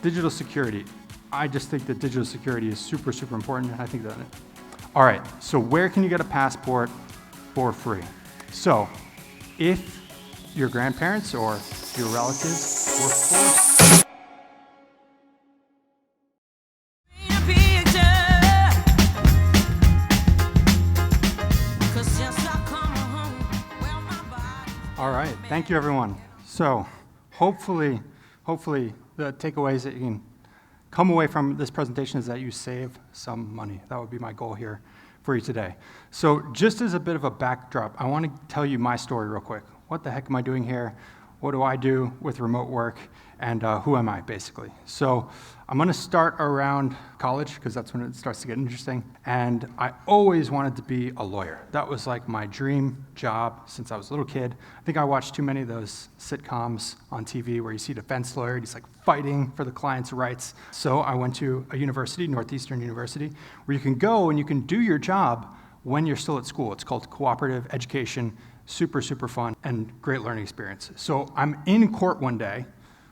Digital security. I just think that digital security is super, super important, and I think that. All right, so where can you get a passport for free? So, if your grandparents or your relatives were forced. All right, thank you everyone. So, hopefully the takeaways that you can come away from this presentation is that you save some money. That would be my goal here for you today. So just as a bit of a backdrop, I want to tell you my story real quick. What the heck am I doing here? What do I do with remote work? And who am I, basically? So I'm going to start around college, because that's when it starts to get interesting. And I always wanted to be a lawyer. That was like my dream job since I was a little kid. I think I watched too many of those sitcoms on TV where you see a defense lawyer, he's like fighting for the client's rights. So I went to a university, Northeastern University, where you can go and you can do your job when you're still at school. It's called cooperative education, super, super fun, and great learning experience. So I'm in court one day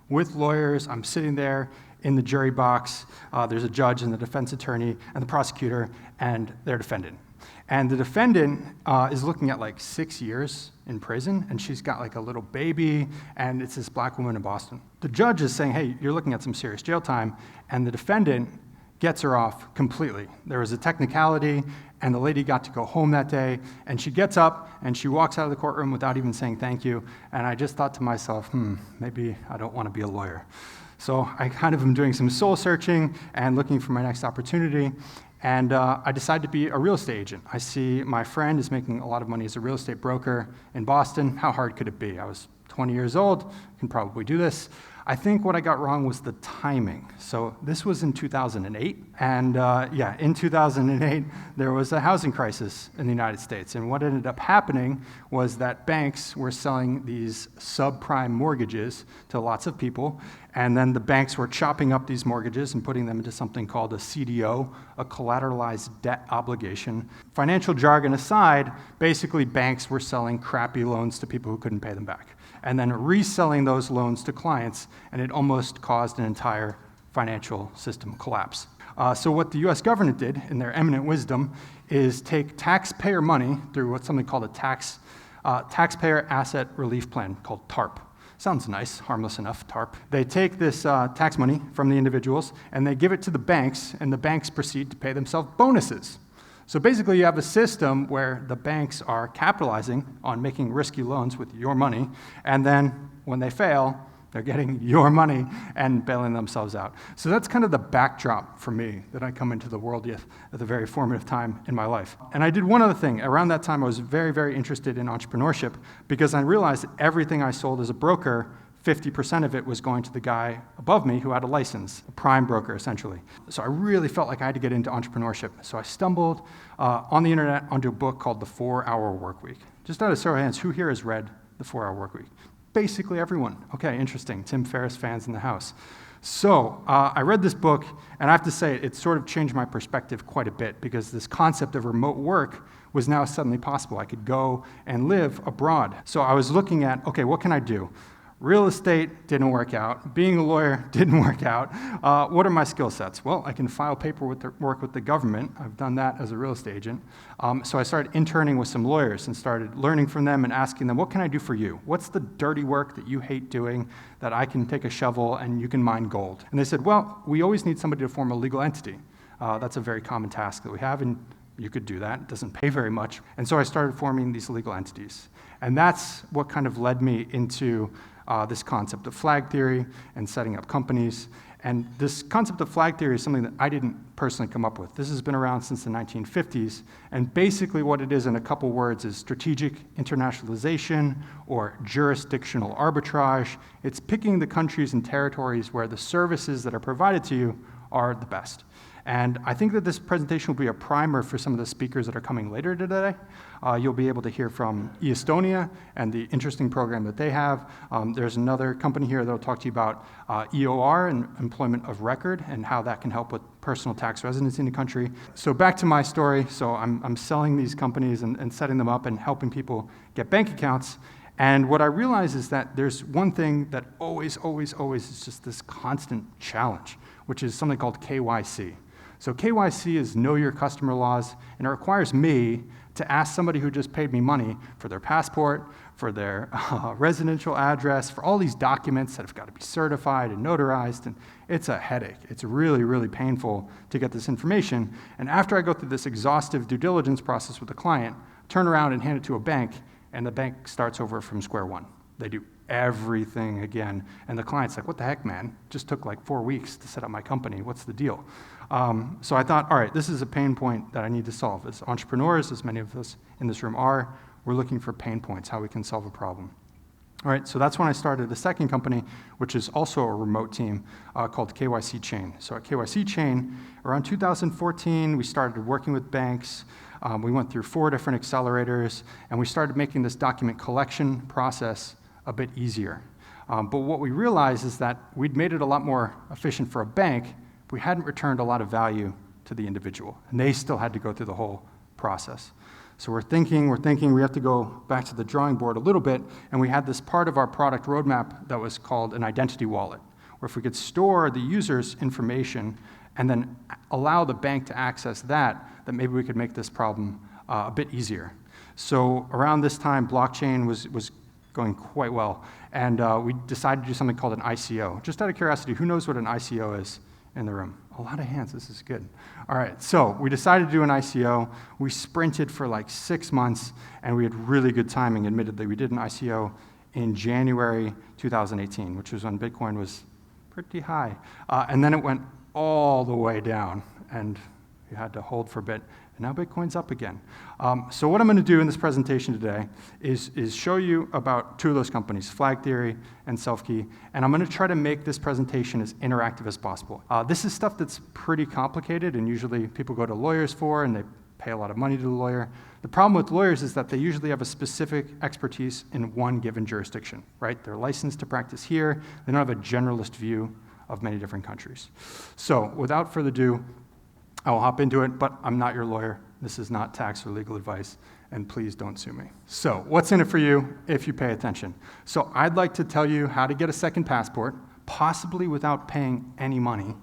with lawyers. I'm sitting there in the jury box. There's a judge and the defense attorney and the prosecutor and their defendant. And the defendant is looking at like 6 years in prison, and she's got like a little baby, and it's this black woman in Boston. The judge is saying, hey, you're looking at some serious jail time, and the defendant gets her off completely. There was a technicality, and the lady got to go home that day, and she gets up, and she walks out of the courtroom without even saying thank you, and I just thought to myself, maybe I don't want to be a lawyer. So I kind of am doing some soul searching and looking for my next opportunity, and I decided to be a real estate agent. I see my friend is making a lot of money as a real estate broker in Boston. How hard could it be? I was 20 years old, can probably do this. I think what I got wrong was the timing. So this was in 2008, and in 2008, there was a housing crisis in the United States, and what ended up happening was that banks were selling these subprime mortgages to lots of people, and then the banks were chopping up these mortgages and putting them into something called a CDO, a collateralized debt obligation. Financial jargon aside, basically banks were selling crappy loans to people who couldn't pay them back, and then reselling those loans to clients, and it almost caused an entire financial system collapse. So what the US government did, in their eminent wisdom, is take taxpayer money through what's something called a taxpayer asset relief plan, called TARP. Sounds nice, harmless enough, TARP. They take this tax money from the individuals, and they give it to the banks, and the banks proceed to pay themselves bonuses. So basically, you have a system where the banks are capitalizing on making risky loans with your money, and then when they fail, they're getting your money and bailing themselves out. So that's kind of the backdrop for me that I come into the world with at a very formative time in my life. And I did one other thing. Around that time, I was very, very interested in entrepreneurship because I realized that everything I sold as a broker, 50% of it was going to the guy above me who had a license, a prime broker, essentially. So I really felt like I had to get into entrepreneurship. So I stumbled on the internet onto a book called The 4-Hour Workweek. Just out of show of hands, who here has read The 4-Hour Workweek? Basically everyone. Okay, interesting. Tim Ferriss fans in the house. So I read this book, and I have to say it sort of changed my perspective quite a bit because this concept of remote work was now suddenly possible. I could go and live abroad. So I was looking at, okay, what can I do? Real estate didn't work out. Being a lawyer didn't work out. What are my skill sets? Well, I can file paperwork with the government. I've done that as a real estate agent. So I started interning with some lawyers and started learning from them and asking them, what can I do for you? What's the dirty work that you hate doing that I can take a shovel and you can mine gold? And they said, well, we always need somebody to form a legal entity. That's a very common task that we have, and you could do that. It doesn't pay very much. And so I started forming these legal entities. And that's what kind of led me into this concept of flag theory and setting up companies. And this concept of flag theory is something that I didn't personally come up with. This has been around since the 1950s. And basically what it is in a couple words is strategic internationalization or jurisdictional arbitrage. It's picking the countries and territories where the services that are provided to you are the best. And I think that this presentation will be a primer for some of the speakers that are coming later today. You'll be able to hear from Estonia and the interesting program that they have. There's another company here that will talk to you about EOR and employment of record and how that can help with personal tax residency in the country. So back to my story. So I'm selling these companies and setting them up and helping people get bank accounts. And what I realize is that there's one thing that always is just this constant challenge, which is something called KYC. So KYC is Know Your Customer laws, and it requires me to ask somebody who just paid me money for their passport, for their residential address, for all these documents that have got to be certified and notarized, and it's a headache. It's really painful to get this information. And after I go through this exhaustive due diligence process with the client, turn around and hand it to a bank, and the bank starts over from square one. They do everything again, and the client's like, what the heck, man? Just took like 4 weeks to set up my company. What's the deal? So I thought, all right, this is a pain point that I need to solve. As entrepreneurs, as many of us in this room are, we're looking for pain points, how we can solve a problem. All right, so that's when I started the second company, which is also a remote team called KYC Chain. So at KYC Chain, around 2014, we started working with banks. We went through 4 different accelerators, and we started making this document collection process a bit easier. But what we realized is that we'd made it a lot more efficient for a bank, but we hadn't returned a lot of value to the individual, and they still had to go through the whole process. So we're thinking, we have to go back to the drawing board a little bit, and we had this part of our product roadmap that was called an identity wallet, where if we could store the user's information and then allow the bank to access that, then maybe we could make this problem a bit easier. So around this time, blockchain was going quite well, and we decided to do something called an ICO. Just out of curiosity, who knows what an ICO is in the room? A lot of hands, this is good. All right, so we decided to do an ICO. We sprinted for like 6 months, and we had really good timing, admittedly. We did an ICO in January 2018, which was when Bitcoin was pretty high. And then it went all the way down, and we had to hold for a bit. And now Bitcoin's up again. So what I'm going to do in this presentation today is show you about 2 of those companies, FlagTheory and Selfkey, and I'm going to try to make this presentation as interactive as possible. This is stuff that's pretty complicated, and usually people go to lawyers for, and they pay a lot of money to the lawyer. The problem with lawyers is that they usually have a specific expertise in one given jurisdiction, right? They're licensed to practice here. They don't have a generalist view of many different countries. So without further ado, I will hop into it, but I'm not your lawyer. This is not tax or legal advice, and please don't sue me. So what's in it for you if you pay attention? So I'd like to tell you how to get a second passport, possibly without paying any money,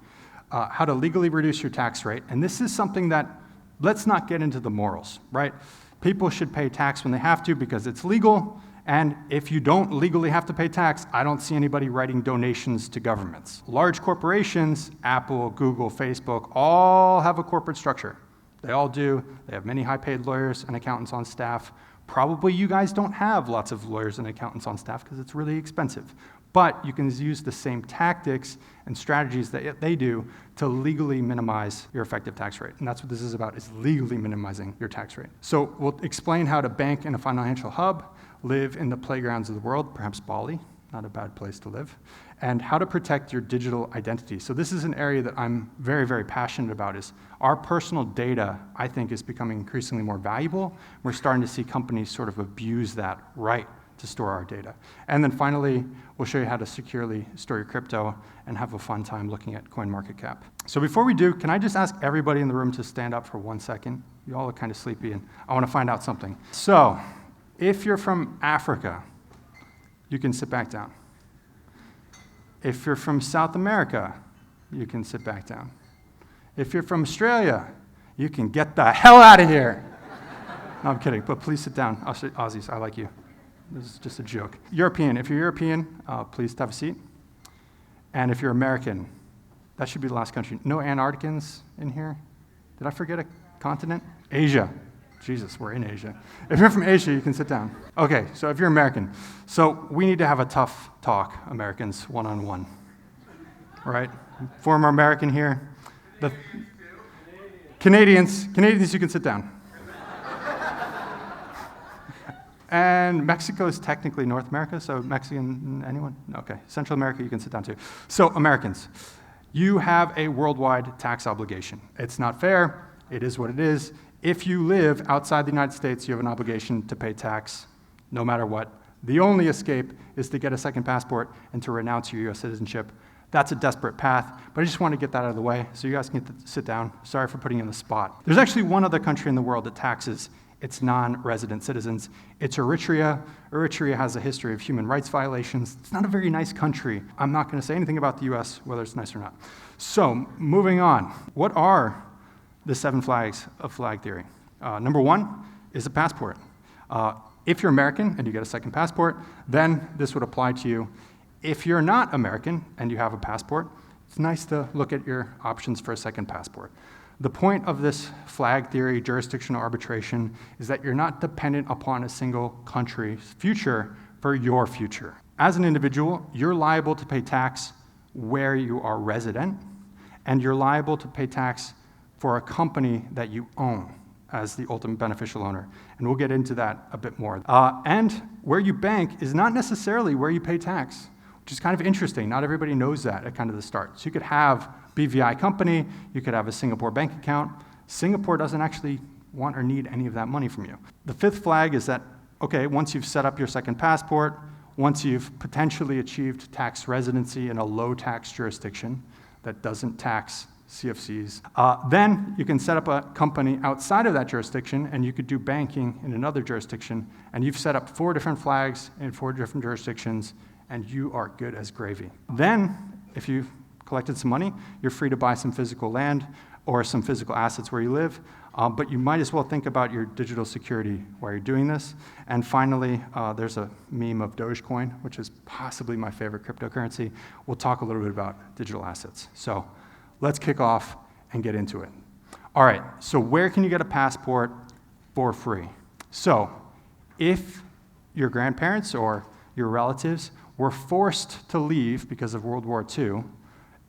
how to legally reduce your tax rate, and this is something that, let's not get into the morals, right? People should pay tax when they have to because it's legal, and if you don't legally have to pay tax, I don't see anybody writing donations to governments. Large corporations, Apple, Google, Facebook, all have a corporate structure. They all do. They have many high-paid lawyers and accountants on staff. Probably you guys don't have lots of lawyers and accountants on staff because it's really expensive. But you can use the same tactics and strategies that they do to legally minimize your effective tax rate. And that's what this is about, is legally minimizing your tax rate. So we'll explain how to bank in a financial hub, live in the playgrounds of the world, perhaps Bali, not a bad place to live, and how to protect your digital identity. So this is an area that I'm very passionate about, is our personal data, I think, is becoming increasingly more valuable. We're starting to see companies sort of abuse that right to store our data. And then finally, we'll show you how to securely store your crypto and have a fun time looking at CoinMarketCap. So before we do, can I just ask everybody in the room to stand up for 1 second? You all look kind of sleepy, and I want to find out something. So, if you're from Africa, you can sit back down. If you're from South America, you can sit back down. If you're from Australia, you can get the hell out of here. No, I'm kidding, but please sit down. Aussies, I like you. This is just a joke. European, if you're European, please have a seat. And if you're American, that should be the last country. No Antarcticans in here? Did I forget a continent? Asia. Jesus, we're in Asia. If you're from Asia, you can sit down. Okay, so if you're American, so we need to have a tough talk, Americans, one-on-one. Right? Former American here. The Canadians, you can sit down. And Mexico is technically North America, so Mexican, anyone? Okay, Central America, you can sit down too. So Americans, you have a worldwide tax obligation. It's not fair, it is what it is. If you live outside the United States, you have an obligation to pay tax no matter what. The only escape is to get a second passport and to renounce your US citizenship. That's a desperate path, but I just want to get that out of the way so you guys can sit down. Sorry for putting you on the spot. There's actually one other country in the world that taxes It's non-resident citizens. It's Eritrea. Eritrea has a history of human rights violations. It's not a very nice country. I'm not going to say anything about the US, whether it's nice or not. So, moving on. What are the 7 flags of flag theory? Number 1 is a passport. If you're American and you get a second passport, then this would apply to you. If you're not American and you have a passport, it's nice to look at your options for a second passport. The point of this flag theory, jurisdictional arbitration, is that you're not dependent upon a single country's future for your future. As an individual, you're liable to pay tax where you are resident, and you're liable to pay tax for a company that you own as the ultimate beneficial owner. And we'll get into that a bit more. And where you bank is not necessarily where you pay tax, which is kind of interesting. Not everybody knows that at kind of the start. So you could have BVI company, you could have a Singapore bank account. Singapore doesn't actually want or need any of that money from you. The 5th flag is that, okay, once you've set up your second passport, once you've potentially achieved tax residency in a low tax jurisdiction that doesn't tax CFCs, then you can set up a company outside of that jurisdiction, and you could do banking in another jurisdiction, and you've set up 4 different flags in 4 different jurisdictions, and you are good as gravy. Then, if you've collected some money, you're free to buy some physical land or some physical assets where you live, but you might as well think about your digital security while you're doing this. And finally, there's a meme of Dogecoin, which is possibly my favorite cryptocurrency. We'll talk a little bit about digital assets. So let's kick off and get into it. All right, so where can you get a passport for free? So if your grandparents or your relatives were forced to leave because of World War II,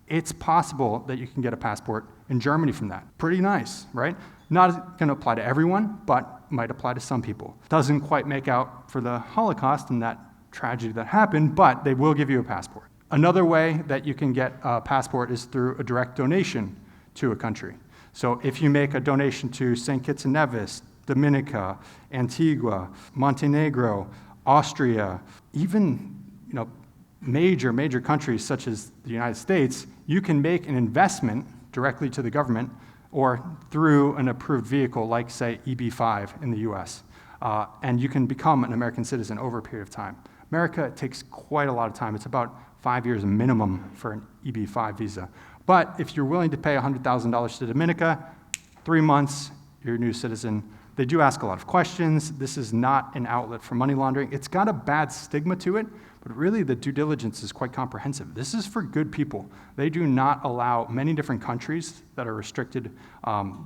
it's possible that you can get a passport in Germany from that. Pretty nice, right? Not going to apply to everyone, but might apply to some people. Doesn't quite make out for the Holocaust and that tragedy that happened, but they will give you a passport. Another way that you can get a passport is through a direct donation to a country. So if you make a donation to St. Kitts Nevis, Dominica, Antigua, Montenegro, Austria, even major countries such as the United States, you can make an investment directly to the government or through an approved vehicle like, say, EB-5 in the US. And you can become an American citizen over a period of time. America takes quite a lot of time. It's about 5 years minimum for an EB-5 visa. But if you're willing to pay $100,000 to Dominica, 3 months, you're a new citizen. They do ask a lot of questions. This is not an outlet for money laundering. It's got a bad stigma to it, but really the due diligence is quite comprehensive. This is for good people. They do not allow many different countries that are restricted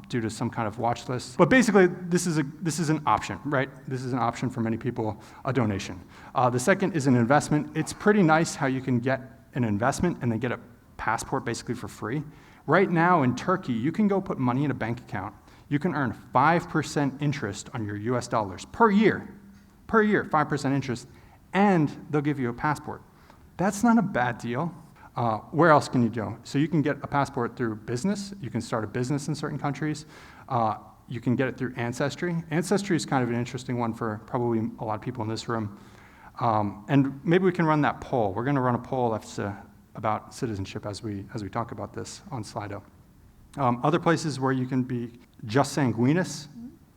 due to some kind of watch list. But basically, this is an option, right? This is an option for many people, a donation. The second is an investment. It's pretty nice how you can get an investment and then get a passport basically for free. Right now in Turkey, you can go put money in a bank account. You can earn 5% interest on your US dollars per year, 5% interest, and they'll give you a passport. That's not a bad deal. Where else can you go? So you can get a passport through business. You can start a business in certain countries. You can get it through Ancestry. Ancestry is kind of an interesting one for probably a lot of people in this room. And maybe we can run that poll. We're going to run a poll about citizenship as we talk about this on Slido. Other places where you can be just sanguinis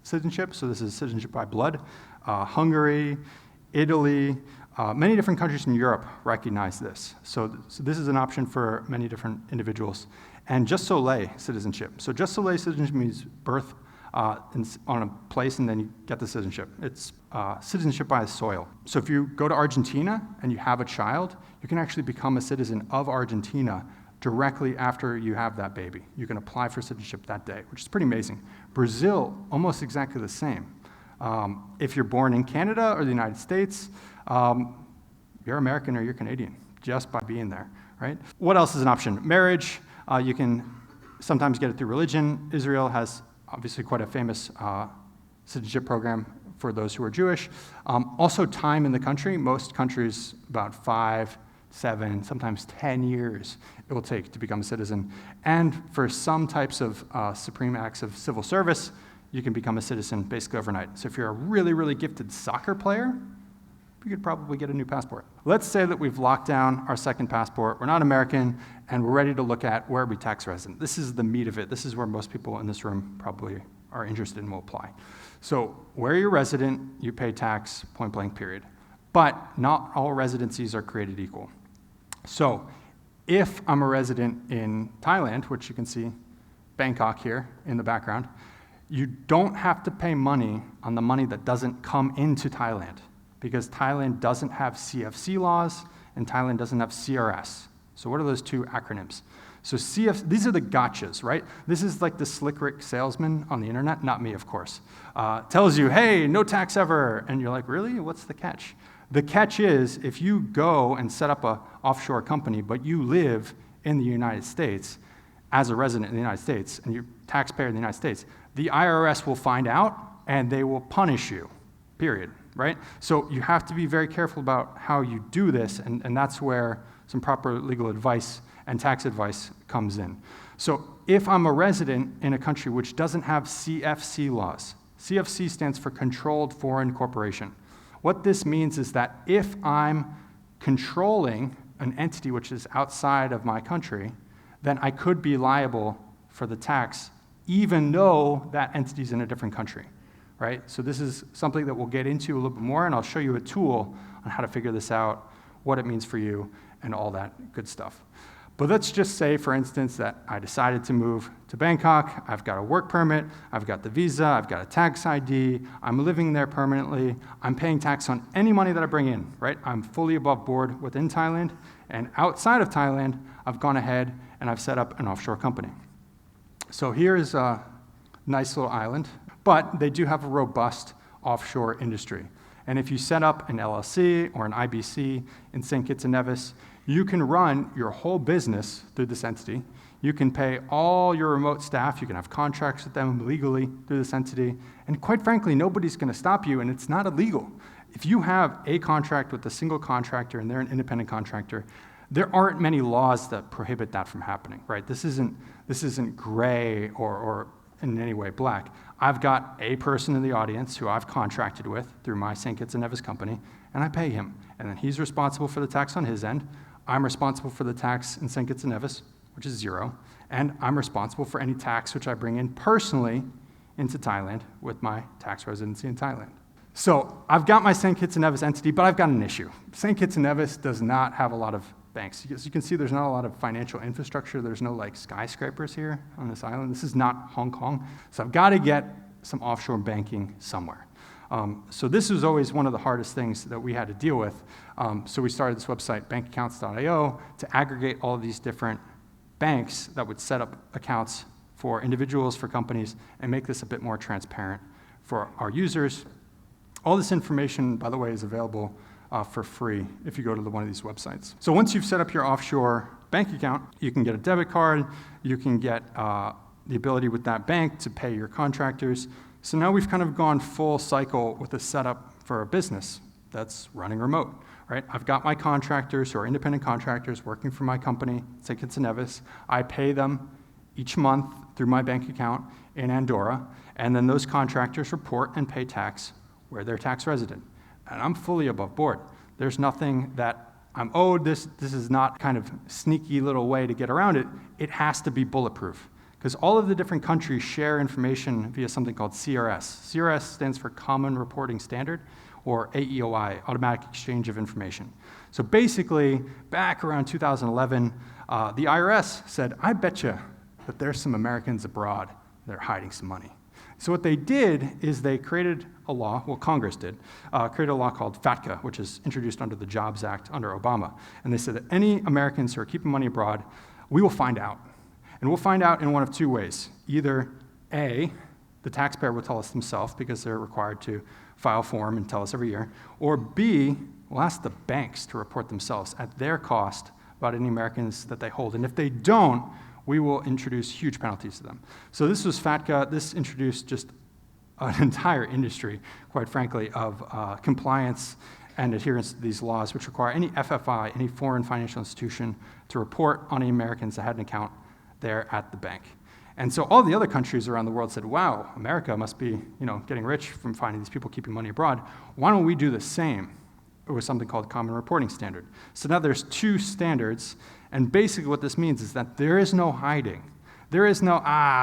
citizenship, so this is citizenship by blood. Hungary, Italy, many different countries in Europe recognize this. So this is an option for many different individuals. And just soleil citizenship. So just soleil citizenship means birth on a place and then you get the citizenship. It's citizenship by soil. So if you go to Argentina and you have a child, you can actually become a citizen of Argentina directly after you have that baby. You can apply for citizenship that day, which is pretty amazing. Brazil, almost exactly the same. If you're born in Canada or the United States, you're American or you're Canadian just by being there, right? What else is an option? Marriage, you can sometimes get it through religion. Israel has obviously quite a famous citizenship program for those who are Jewish. Also time in the country. Most countries, about 5, 7, sometimes 10 years it will take to become a citizen. And for some types of supreme acts of civil service, you can become a citizen basically overnight. So if you're a really, really gifted soccer player, you could probably get a new passport. Let's say that we've locked down our second passport, we're not American, and we're ready to look at where we tax resident. This is the meat of it. This is where most people in this room probably are interested and will apply. So where you're resident, you pay tax, point blank, period. But not all residencies are created equal. So if I'm a resident in Thailand, which you can see Bangkok here in the background, you don't have to pay money on the money that doesn't come into Thailand, because Thailand doesn't have CFC laws and Thailand doesn't have CRS. So what are those two acronyms? So these are the gotchas, right? This is like the slick Rick salesman on the internet, not me, of course. Tells you, hey, no tax ever. And you're like, really? What's the catch? The catch is, if you go and set up an offshore company, but you live in the United States as a resident in the United States, and you're a taxpayer in the United States, the IRS will find out and they will punish you, period, right? So you have to be very careful about how you do this, and that's where some proper legal advice and tax advice comes in. So if I'm a resident in a country which doesn't have CFC laws, CFC stands for Controlled Foreign Corporation. What this means is that if I'm controlling an entity which is outside of my country, then I could be liable for the tax even though that entity is in a different country, right? So this is something that we'll get into a little bit more, and I'll show you a tool on how to figure this out, what it means for you, and all that good stuff. But let's just say, for instance, that I decided to move to Bangkok. I've got a work permit, I've got the visa, I've got a tax ID, I'm living there permanently, I'm paying tax on any money that I bring in, right? I'm fully above board within Thailand, and outside of Thailand, I've gone ahead and I've set up an offshore company. So here's a nice little island, but they do have a robust offshore industry. And if you set up an LLC or an IBC in St. Kitts Nevis, you can run your whole business through this entity. You can pay all your remote staff. You can have contracts with them legally through this entity. And quite frankly, nobody's going to stop you, and it's not illegal. If you have a contract with a single contractor and they're an independent contractor, there aren't many laws that prohibit that from happening, right? This isn't gray or in any way black. I've got a person in the audience who I've contracted with through my St. Kitts Nevis company, and I pay him. And then he's responsible for the tax on his end. I'm responsible for the tax in St. Kitts Nevis, which is 0. And I'm responsible for any tax which I bring in personally into Thailand with my tax residency in Thailand. So I've got my St. Kitts Nevis entity, but I've got an issue. St. Kitts Nevis does not have a lot of banks. As you can see, there's not a lot of financial infrastructure. There's no like skyscrapers here on this island. This is not Hong Kong. So I've got to get some offshore banking somewhere. So this was always one of the hardest things that we had to deal with. So we started this website, bankaccounts.io, to aggregate all of these different banks that would set up accounts for individuals, for companies, and make this a bit more transparent for our users. All this information, by the way, is available for free if you go to one of these websites. So once you've set up your offshore bank account, you can get a debit card, you can get the ability with that bank to pay your contractors. So now we've kind of gone full cycle with a setup for a business that's running remote, right? I've got my contractors who are independent contractors working for my company, St. Kitts Nevis. I pay them each month through my bank account in Andorra, and then those contractors report and pay tax where they're tax resident. And I'm fully above board. There's nothing that I'm owed. This is not kind of sneaky little way to get around it. It has to be bulletproof, because all of the different countries share information via something called CRS. CRS stands for Common Reporting Standard, or AEOI, Automatic Exchange of Information. So basically, back around 2011, the IRS said, I bet you that there's some Americans abroad that are hiding some money. So what they did is they created a law, well, Congress did, created a law called FATCA, which is introduced under the Jobs Act under Obama. And they said that any Americans who are keeping money abroad, we will find out. And we'll find out in one of two ways. Either A, the taxpayer will tell us themselves because they're required to file a form and tell us every year, or B, we'll ask the banks to report themselves at their cost about any Americans that they hold. And if they don't, we will introduce huge penalties to them. So this was FATCA. This introduced just an entire industry, quite frankly, of compliance and adherence to these laws, which require any FFI, any foreign financial institution, to report on any Americans that had an account there at the bank. And so all the other countries around the world said, wow, America must be getting rich from finding these people keeping money abroad. Why don't we do the same with something called Common Reporting Standard? So now there's two standards, and basically what this means is that there is no hiding. There is no,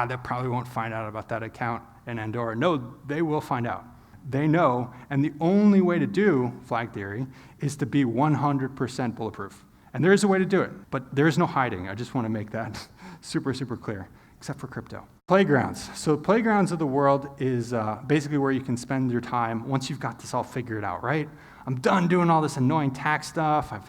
they probably won't find out about that account in Andorra. No, they will find out. They know, and the only way to do flag theory is to be 100% bulletproof. And there is a way to do it, but there is no hiding. I just want to make that super, super clear, except for crypto. Playgrounds. So playgrounds of the world is basically where you can spend your time once you've got this all figured out, right? I'm done doing all this annoying tax stuff. I'm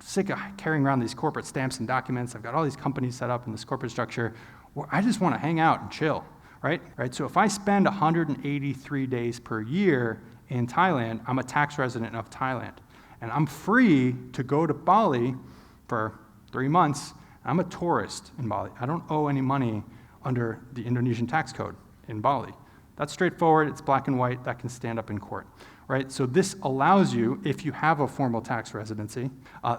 sick of carrying around these corporate stamps and documents. I've got all these companies set up in this corporate structure. Well, I just want to hang out and chill, right? So if I spend 183 days per year in Thailand, I'm a tax resident of Thailand. And I'm free to go to Bali for 3 months. I'm a tourist in Bali. I don't owe any money under the Indonesian tax code in Bali. That's straightforward. It's black and white. That can stand up in court, right? So this allows you, if you have a formal tax residency,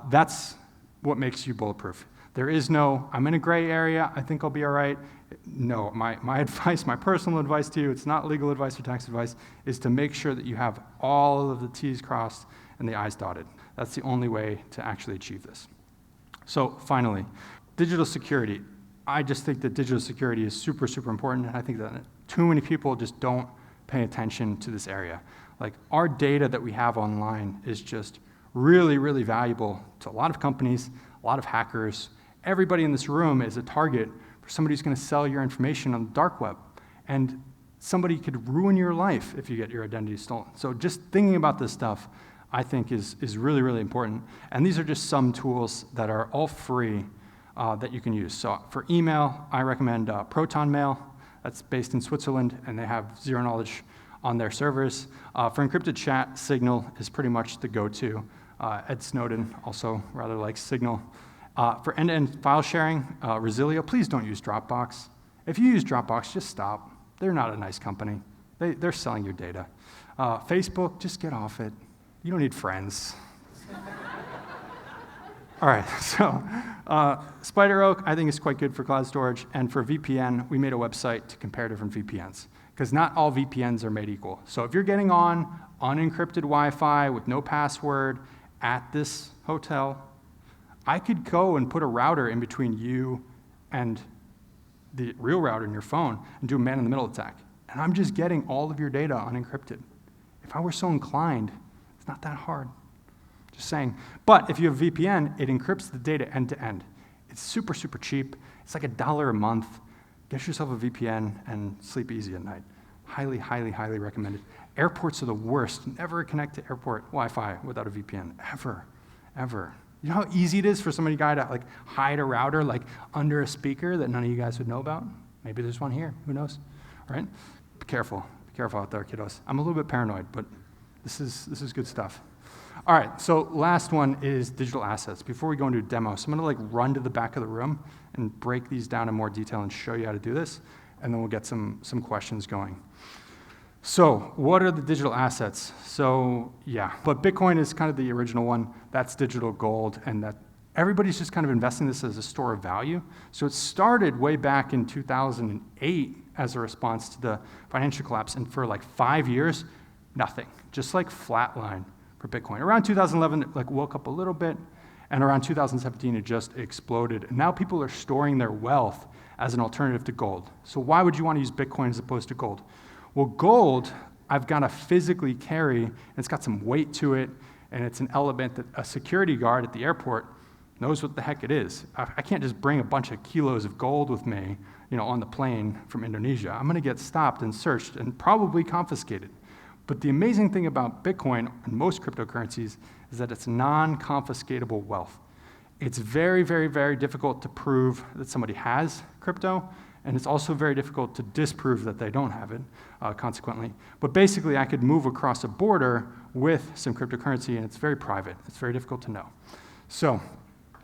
that's what makes you bulletproof. There is no, I'm in a gray area, I think I'll be all right. No, my advice, my personal advice to you, it's not legal advice or tax advice, is to make sure that you have all of the T's crossed and the I's dotted. That's the only way to actually achieve this. So finally, digital security. I just think that digital security is super, super important, and I think that too many people just don't pay attention to this area. Like, our data that we have online is just really, really valuable to a lot of companies, a lot of hackers. Everybody in this room is a target for somebody who's going to sell your information on the dark web. And somebody could ruin your life if you get your identity stolen. So just thinking about this stuff, I think, is really, really important. And these are just some tools that are all free that you can use. So for email, I recommend Proton Mail. That's based in Switzerland, and they have zero knowledge on their servers. For encrypted chat, Signal is pretty much the go-to. Ed Snowden also rather likes Signal. For end-to-end file sharing, Resilio, please don't use Dropbox. If you use Dropbox, just stop. They're not a nice company. They're selling your data. Facebook, just get off it. You don't need friends. All right, so Spider Oak, I think, is quite good for cloud storage. And for VPN, we made a website to compare different VPNs, because not all VPNs are made equal. So if you're getting on unencrypted Wi-Fi with no password at this hotel, I could go and put a router in between you and the real router in your phone and do a man-in-the-middle attack. And I'm just getting all of your data unencrypted. If I were so inclined, it's not that hard. Just saying. But if you have VPN, it encrypts the data end-to-end. It's super, super cheap. It's like $1 a month. Get yourself a VPN and sleep easy at night. Highly, highly, highly recommended. Airports are the worst. Never connect to airport Wi-Fi without a VPN, ever, ever. You know how easy it is for somebody guy to hide a router under a speaker that none of you guys would know about? Maybe there's one here. Who knows? Right? Be careful. Be careful out there, kiddos. I'm a little bit paranoid, but this is good stuff. All right, so last one is digital assets. Before we go into a demo, so I'm going to run to the back of the room and break these down in more detail and show you how to do this, and then we'll get some questions going. So what are the digital assets? So yeah, but Bitcoin is kind of the original one. That's digital gold, and that everybody's just kind of investing this as a store of value. So it started way back in 2008 as a response to the financial collapse, and for 5 years, nothing, just flatline for Bitcoin. Around 2011, it woke up a little bit, and around 2017, it just exploded. And now people are storing their wealth as an alternative to gold. So why would you want to use Bitcoin as opposed to gold? Well, gold, I've got to physically carry, and it's got some weight to it, and it's an element that a security guard at the airport knows what the heck it is. I can't just bring a bunch of kilos of gold with me, on the plane from Indonesia. I'm going to get stopped and searched and probably confiscated. But the amazing thing about Bitcoin and most cryptocurrencies is that it's non-confiscatable wealth. It's very, very, very difficult to prove that somebody has crypto, and it's also very difficult to disprove that they don't have it, consequently. But basically, I could move across a border with some cryptocurrency, and it's very private. It's very difficult to know. So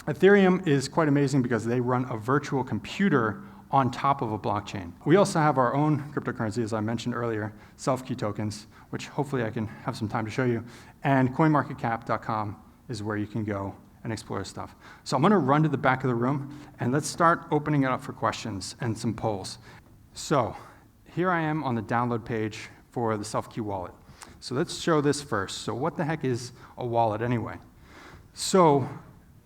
Ethereum is quite amazing because they run a virtual computer on top of a blockchain. We also have our own cryptocurrency, as I mentioned earlier, self-key tokens, which hopefully I can have some time to show you. And coinmarketcap.com is where you can go and explore stuff. So I'm going to run to the back of the room, and let's start opening it up for questions and some polls. So here I am on the download page for the self-key wallet. So let's show this first. So what the heck is a wallet anyway? So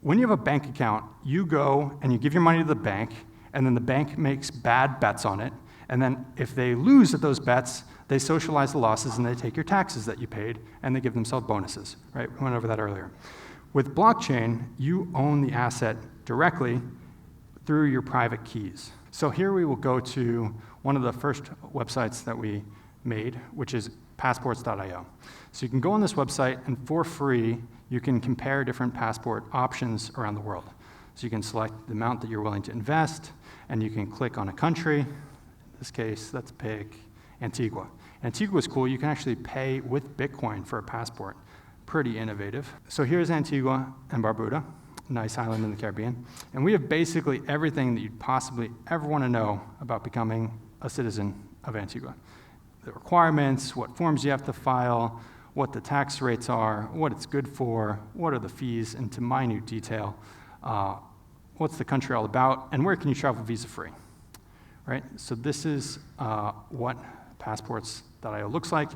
when you have a bank account, you go and you give your money to the bank, and then the bank makes bad bets on it, And then if they lose at those bets, they socialize the losses and they take your taxes that you paid and they give themselves bonuses, right? We went over that earlier. With blockchain, you own the asset directly through your private keys. So here we will go to one of the first websites that we made, which is passports.io. So you can go on this website and for free, you can compare different passport options around the world. So you can select the amount that you're willing to invest and you can click on a country. In this case, let's pick Antigua. Antigua is cool. You can actually pay with Bitcoin for a passport. Pretty innovative. So here's Antigua and Barbuda, nice island in the Caribbean. And we have basically everything that you'd possibly ever want to know about becoming a citizen of Antigua. The requirements, what forms you have to file, what the tax rates are, what it's good for, what are the fees, and to minute detail, what's the country all about, and where can you travel visa-free, right? So this is what passports.io looks like,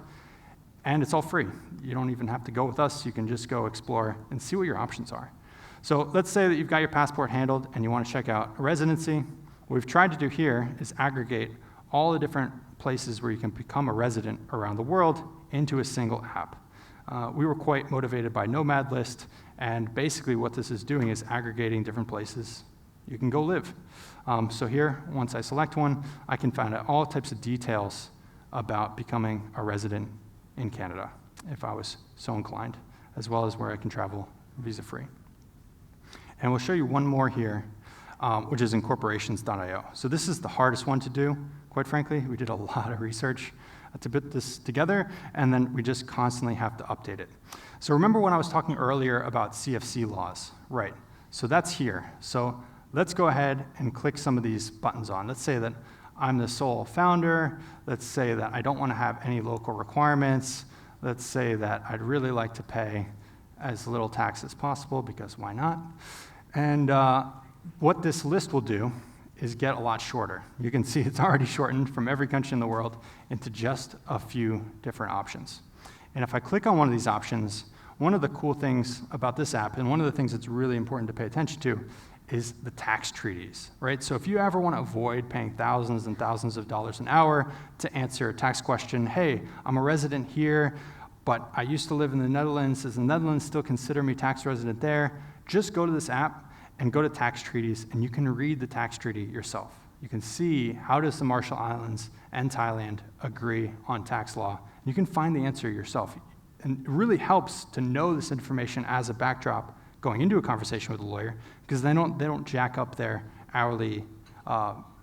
and it's all free. You don't even have to go with us. You can just go explore and see what your options are. So let's say that you've got your passport handled and you want to check out a residency. What we've tried to do here is aggregate all the different places where you can become a resident around the world into a single app. We were quite motivated by Nomad List, and basically what this is doing is aggregating different places you can go live. So here, once I select one, I can find out all types of details about becoming a resident in Canada, if I was so inclined, as well as where I can travel visa-free. And we'll show you one more here, which is incorporations.io. So this is the hardest one to do, quite frankly. We did a lot of research to put this together, and then we just constantly have to update it. So remember when I was talking earlier about CFC laws? Right, so that's here. So let's go ahead and click some of these buttons on. Let's say that I'm the sole founder. Let's say that I don't want to have any local requirements. Let's say that I'd really like to pay as little tax as possible, because why not? And what this list will do is get a lot shorter. You can see it's already shortened from every country in the world into just a few different options. And if I click on one of these options, one of the cool things about this app, and one of the things that's really important to pay attention to, is the tax treaties, right? So if you ever want to avoid paying thousands and thousands of dollars an hour to answer a tax question, hey, I'm a resident here, but I used to live in the Netherlands. Does the Netherlands still consider me tax resident there? Just go to this app and go to tax treaties, and you can read the tax treaty yourself. You can see how does the Marshall Islands and Thailand agree on tax law. You can find the answer yourself. And it really helps to know this information as a backdrop going into a conversation with a lawyer, because they don't jack up their hourly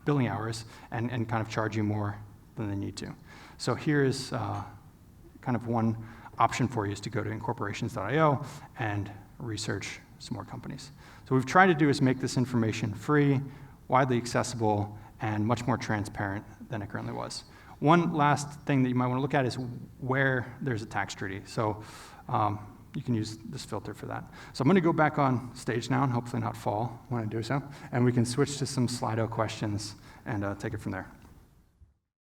billing hours and kind of charge you more than they need to. So here's kind of one option for you, is to go to incorporations.io and research some more companies. So what we've tried to do is make this information free, widely accessible, and much more transparent than it currently was. One last thing that you might want to look at is where there's a tax treaty. So you can use this filter for that. So I'm going to go back on stage now and hopefully not fall when I do so, and we can switch to some Slido questions and take it from there.